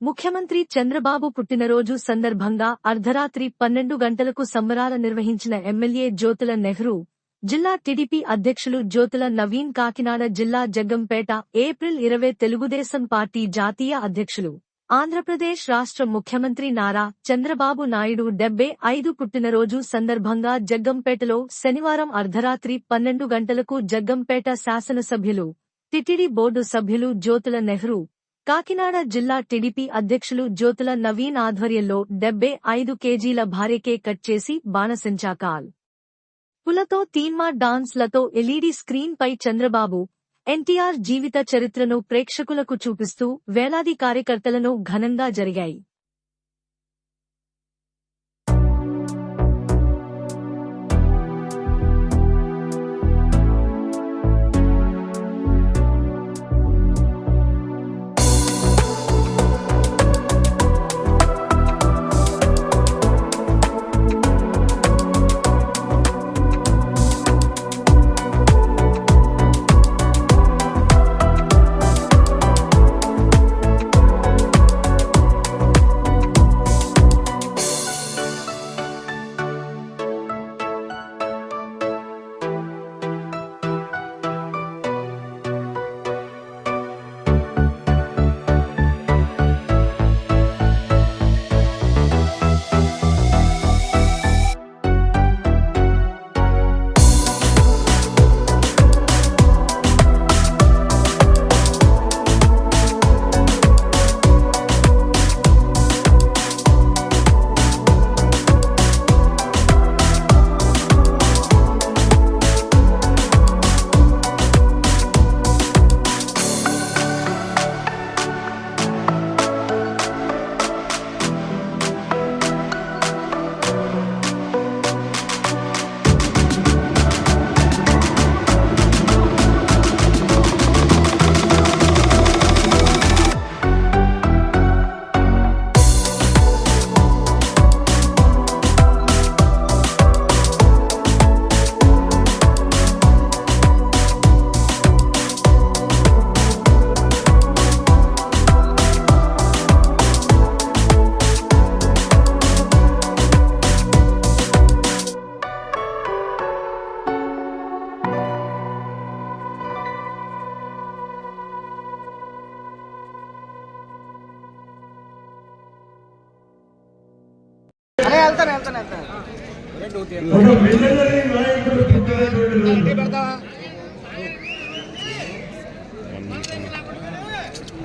ముఖ్యమంత్రి చంద్రబాబు పుట్టినరోజు సందర్భంగా అర్ధరాత్రి 12 గంటలకు సంబరాల నిర్వహించిన ఎమ్మెల్యే జ్యోతుల నెహ్రూ, జిల్లా టీడీపీ అధ్యక్షులు జ్యోతుల నవీన్. కాకినాడ జిల్లా జగ్గంపేట, ఏప్రిల్ 20. తెలుగుదేశం పార్టీ జాతీయ అధ్యక్షులు, ఆంధ్రప్రదేశ్ రాష్ట్ర ముఖ్యమంత్రి నారా చంద్రబాబు నాయుడు 75 పుట్టినరోజు సందర్భంగా జగ్గంపేటలో శనివారం అర్ధరాత్రి 12 గంటలకు జగ్గంపేట శాసనసభ్యులు, టీటీడీ బోర్డు సభ్యులు జ్యోతుల నెహ్రూ, కాకినాడ జిల్లా టీడీపీ అధ్యక్షులు జ్యోతుల నవీన్ ఆధ్వర్యంలో 75 కేజీల భారీ కేక్ కట్ చేసి బాణసంచా పులతో థీమా డాన్స్ లతో ఎల్ఈడీ స్క్రీన్ పై చంద్రబాబు, ఎన్టీఆర్ జీవిత చరిత్రను ప్రేక్షకులకు చూపిస్తూ వేలాది కార్యకర్తలను ఘనంగా జరిగాయి.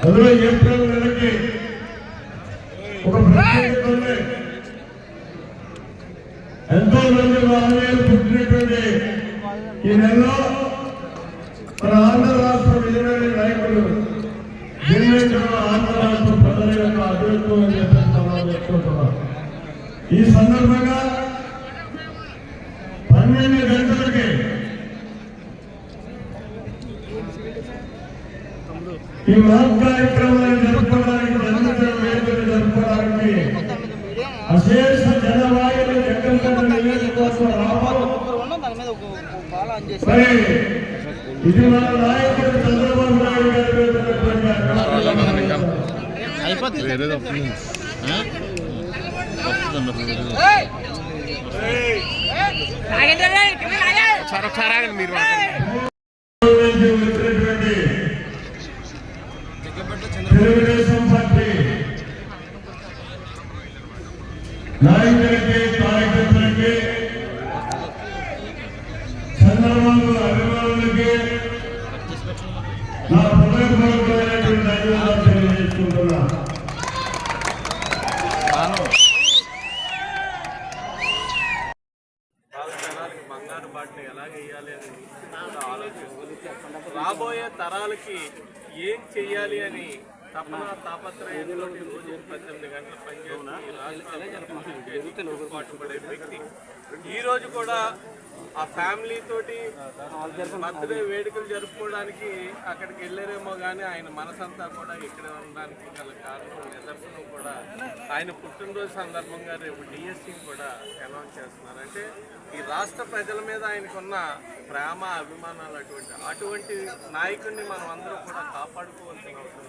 అందులో ఏప్రిల్ నెలకి ఒక ప్రత్యేకత, ఎంతో మంది మహనీయులు పుట్టినటువంటి ఈ నెలలో మన ఆంధ్ర రాష్ట్ర విజయనగర నాయకులు ఆంధ్ర రాష్ట్ర ప్రజల యొక్క అభివృద్ధి అని చెప్తున్నాం. ఈ సందర్భంగా 12 గంటలకి ఈ మహత్ కార్యక్రమాన్ని జరుపుకోవడానికి, జన్మదిన వేడుకలు జరుపుకోవడానికి అశేష జనవాయులు జగ్గంపేట నియోజకవర్గం రావాలి. ఇది మన నాయకుడు చంద్రబాబు నాయుడు తెలుగుదేశం పార్టీ నాయకులకి, కార్యకర్తలకి, చంద్రబాబు అభిమానులకి నా హృదయపూర్వకమైనటువంటి ధన్యవాదాలు తెలియజేసుకుంటున్నా. బంగారు బాటలు ఎలాగేయాలి అని రాబోయే తరాలకి ఏం చెయ్యాలి అని తపన తాపత్రయంతో రోజు 18 గంటలు పనిచేసి పాటుపడే వ్యక్తి ఈరోజు కూడా ఆ ఫ్యామిలీ తోటి బర్త్డే వేడుకలు జరుపుకోవడానికి అక్కడికి వెళ్ళారేమో కానీ ఆయన మనసంతా కూడా ఇక్కడే ఉండడానికి గల కారణం, నిదర్శనం కూడా ఆయన పుట్టినరోజు సందర్భంగా రేపు డిఎస్సీని కూడా అనౌన్స్ చేస్తున్నారు. అంటే ఈ రాష్ట్ర ప్రజల మీద ఆయనకున్న ప్రేమ, అభిమానాలు అటువంటి నాయకుడిని మనం అందరూ కూడా కాపాడుకోవాల్సిన అవసరం.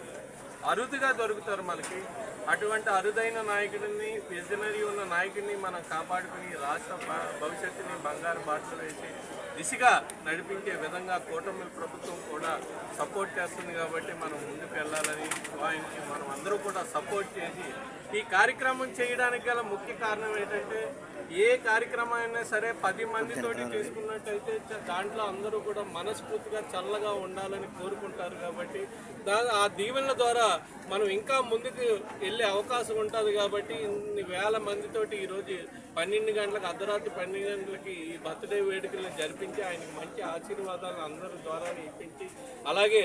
అరుదుగా దొరుకుతారు మనకి. అటువంటి అరుదైన నాయకుడిని, విజనరీ ఉన్న నాయకుడిని మనం కాపాడుకుని రాష్ట్ర భవిష్యత్తుని బంగారు బాటలు వేసి దిశగా నడిపించే విధంగా కూటమి ప్రభుత్వం కూడా సపోర్ట్ చేస్తుంది కాబట్టి మనం ముందుకు వెళ్ళాలని ఆయనకి మనం అందరూ కూడా సపోర్ట్ చేసి ఈ కార్యక్రమం చేయడానికి గల ముఖ్య కారణం ఏంటంటే ఏ కార్యక్రమం అయినా సరే 10 మందితోటి చేసుకున్నట్టయితే దాంట్లో అందరూ కూడా మనస్ఫూర్తిగా చల్లగా ఉండాలని కోరుకుంటారు కాబట్టి ఆ దీవెనల ద్వారా మనం ఇంకా ముందుకు వెళ్ళే అవకాశం ఉంటుంది కాబట్టి ఇన్ని వేల మందితోటి ఈరోజు 12 గంటలకు అర్ధరాత్రి 12 గంటలకి ఈ బర్త్డే వేడుకలను జరిపించి ఆయనకి మంచి ఆశీర్వాదాలు అందరి ద్వారా ఇప్పించి అలాగే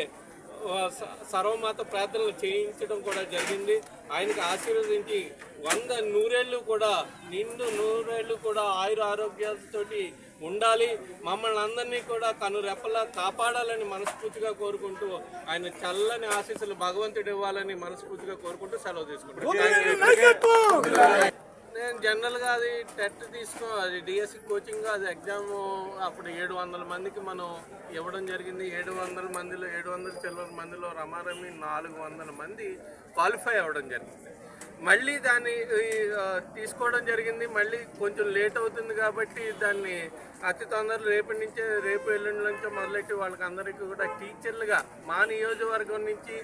సర్వమాత ప్రార్థనలు చేయించడం కూడా జరిగింది. ఆయనకి ఆశీర్వదించి 100 నూరేళ్ళు కూడా నిండు నూరేళ్ళు కూడా ఆయుర ఆరోగ్యాలతోటి ఉండాలి, మమ్మల్ని అందరినీ కూడా కనురెప్పలా కాపాడాలని మనస్ఫూర్తిగా కోరుకుంటూ ఆయన చల్లని ఆశీస్సులు భగవంతుడు ఇవ్వాలని మనస్ఫూర్తిగా కోరుకుంటూ సెలవు తీసుకుంటాను. నేను జనరల్గా అది టెట్ అది డిఎస్సి కోచింగ్ అది ఎగ్జామ్ అప్పుడు 700 మందికి మనం ఇవ్వడం జరిగింది. 700 మందిలో 700 చిల్లర మందిలో రమారమి 400 మంది క్వాలిఫై అవ్వడం జరిగింది. మళ్ళీ దాన్ని తీసుకోవడం జరిగింది. మళ్ళీ కొంచెం లేట్ అవుతుంది కాబట్టి దాన్ని అతి తొందరలో రేపు ఎల్లుండి నుంచో మొదలెట్టి వాళ్ళకి అందరికీ కూడా టీచర్లుగా మా నియోజకవర్గం నుంచి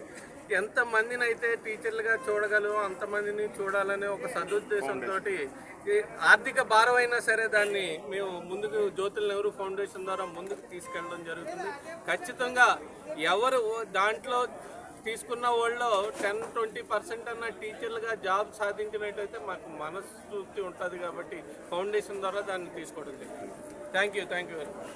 ఎంతమందిని అయితే టీచర్లుగా చూడగలమో అంతమందిని చూడాలనే ఒక సదుద్దేశంతో ఆర్థిక భారం అయినా సరే దాన్ని మేము ముందుకు జ్యోతుల నెహ్రూ ఫౌండేషన్ ద్వారా ముందుకు తీసుకెళ్ళడం జరుగుతుంది. ఖచ్చితంగా ఎవరు దాంట్లో తీసుకున్న వాళ్ళు 10-20% అన్న టీచర్లుగా జాబ్ సాధించినట్టయితే మాకు మనస్ఫూర్తి ఉంటుంది కాబట్టి ఫౌండేషన్ ద్వారా దాన్ని తీసుకోవడం జరిగింది. Thank you very much.